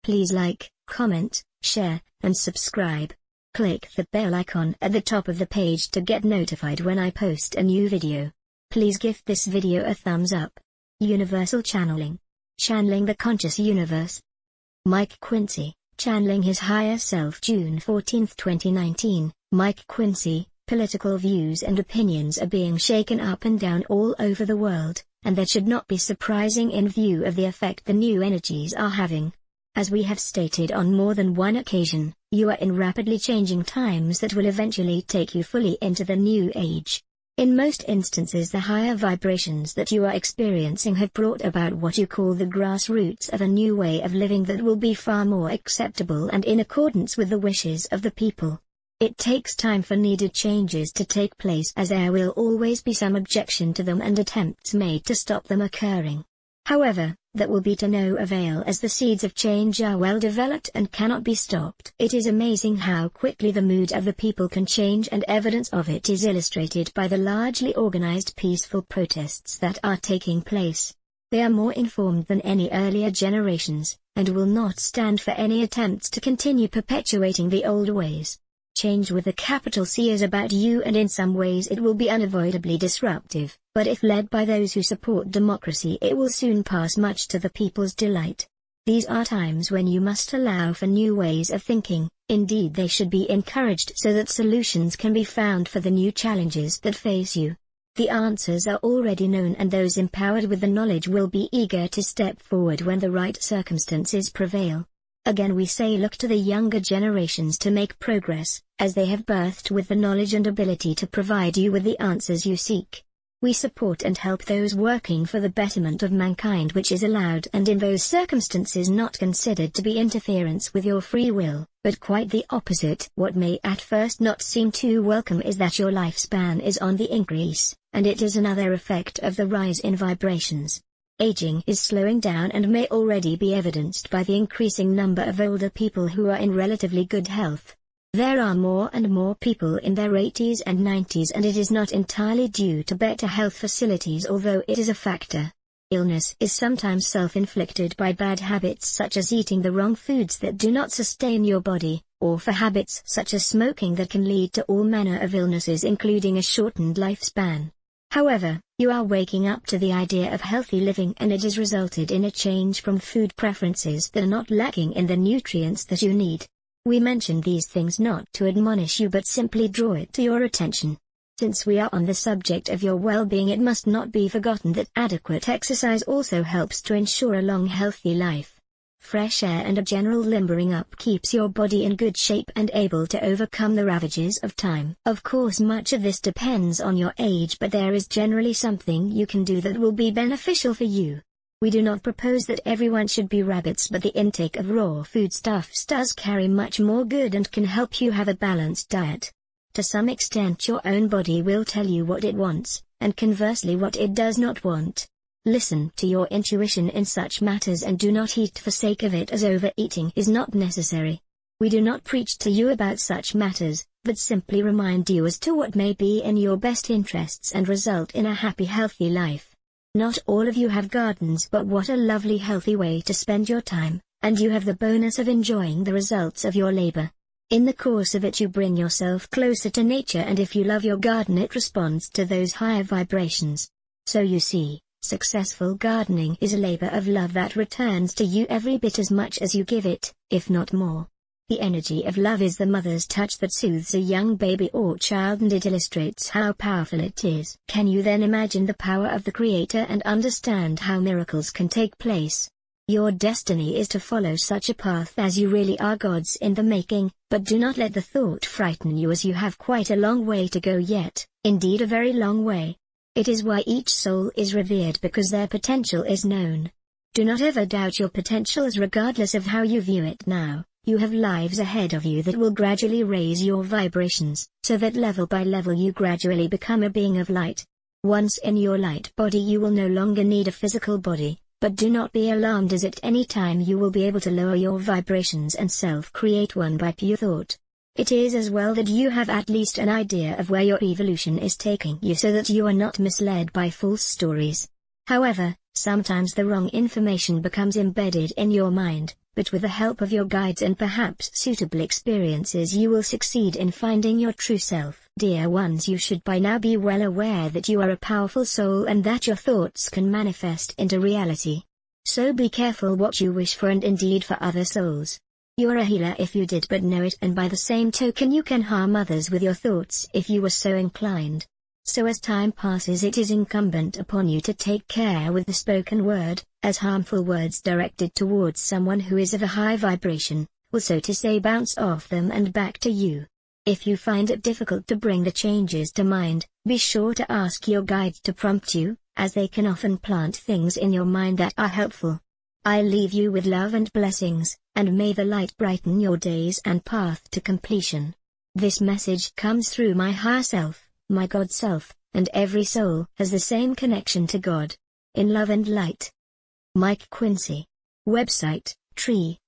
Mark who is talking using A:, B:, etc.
A: Please like, comment, share, and subscribe. Click the bell icon at the top of the page to get notified when I post a new video. Please give this video a thumbs up. Universal Channeling. Channeling the conscious universe. Mike Quinsey, channeling his higher self. June 14, 2019. Mike Quinsey, political views and opinions are being shaken up and down all over the world, and that should not be surprising in view of the effect the new energies are having. As we have stated on more than one occasion, you are in rapidly changing times that will eventually take you fully into the new age. In most instances, the higher vibrations that you are experiencing have brought about what you call the grassroots of a new way of living that will be far more acceptable and in accordance with the wishes of the people. It takes time for needed changes to take place, as there will always be some objection to them and attempts made to stop them occurring. However, that will be to no avail, as the seeds of change are well developed and cannot be stopped. It is amazing how quickly the mood of the people can change, and evidence of it is illustrated by the largely organized peaceful protests that are taking place. They are more informed than any earlier generations, and will not stand for any attempts to continue perpetuating the old ways. Change with a capital C is about you, and in some ways it will be unavoidably disruptive, but if led by those who support democracy, it will soon pass, much to the people's delight. These are times when you must allow for new ways of thinking. Indeed, they should be encouraged so that solutions can be found for the new challenges that face you. The answers are already known, and those empowered with the knowledge will be eager to step forward when the right circumstances prevail. Again we say, look to the younger generations to make progress, as they have birthed with the knowledge and ability to provide you with the answers you seek. We support and help those working for the betterment of mankind, which is allowed and in those circumstances not considered to be interference with your free will, but quite the opposite. What may at first not seem too welcome is that your lifespan is on the increase, and it is another effect of the rise in vibrations. Aging is slowing down and may already be evidenced by the increasing number of older people who are in relatively good health. There are more and more people in their 80s and 90s, and it is not entirely due to better health facilities, although it is a factor. Illness is sometimes self-inflicted by bad habits such as eating the wrong foods that do not sustain your body, or for habits such as smoking that can lead to all manner of illnesses, including a shortened lifespan. However, you are waking up to the idea of healthy living, and it has resulted in a change from food preferences that are not lacking in the nutrients that you need. We mention these things not to admonish you, but simply draw it to your attention. Since we are on the subject of your well-being, it must not be forgotten that adequate exercise also helps to ensure a long, healthy life. Fresh air and a general limbering up keeps your body in good shape and able to overcome the ravages of time. Of course, much of this depends on your age, but there is generally something you can do that will be beneficial for you. We do not propose that everyone should be rabbits, but the intake of raw foodstuffs does carry much more good and can help you have a balanced diet. To some extent, your own body will tell you what it wants, and conversely what it does not want. Listen to your intuition in such matters, and do not eat for sake of it, as overeating is not necessary. We do not preach to you about such matters, but simply remind you as to what may be in your best interests and result in a happy, healthy life. Not all of you have gardens, but what a lovely, healthy way to spend your time, and you have the bonus of enjoying the results of your labor. In the course of it, you bring yourself closer to nature, and if you love your garden, it responds to those higher vibrations. So you see, successful gardening is a labor of love that returns to you every bit as much as you give it, if not more. The energy of love is the mother's touch that soothes a young baby or child, and it illustrates how powerful it is. Can you then imagine the power of the Creator and understand how miracles can take place? Your destiny is to follow such a path, as you really are gods in the making, but do not let the thought frighten you, as you have quite a long way to go yet, indeed a very long way. It is why each soul is revered, because their potential is known. Do not ever doubt your potential, as regardless of how you view it now, you have lives ahead of you that will gradually raise your vibrations, so that level by level you gradually become a being of light. Once in your light body, you will no longer need a physical body, but do not be alarmed, as at any time you will be able to lower your vibrations and self-create one by pure thought. It is as well that you have at least an idea of where your evolution is taking you, so that you are not misled by false stories. However, Sometimes the wrong information becomes embedded in your mind, but with the help of your guides and perhaps suitable experiences you will succeed in finding your true self. Dear ones, you should by now be well aware that you are a powerful soul and that your thoughts can manifest into reality. So be careful what you wish for and indeed for other souls. You are a healer if you did but know it, and by the same token you can harm others with your thoughts if you were so inclined. So as time passes it is incumbent upon you to take care with the spoken word, as harmful words directed towards someone who is of a high vibration, will so to say bounce off them and back to you. If you find it difficult to bring the changes to mind, be sure to ask your guides to prompt you, as they can often plant things in your mind that are helpful. I leave you with love and blessings, and may the light brighten your days and path to completion. This message comes through my higher self, my God self, and every soul has the same connection to God. In love and light. Mike Quinsey. Website, Tree.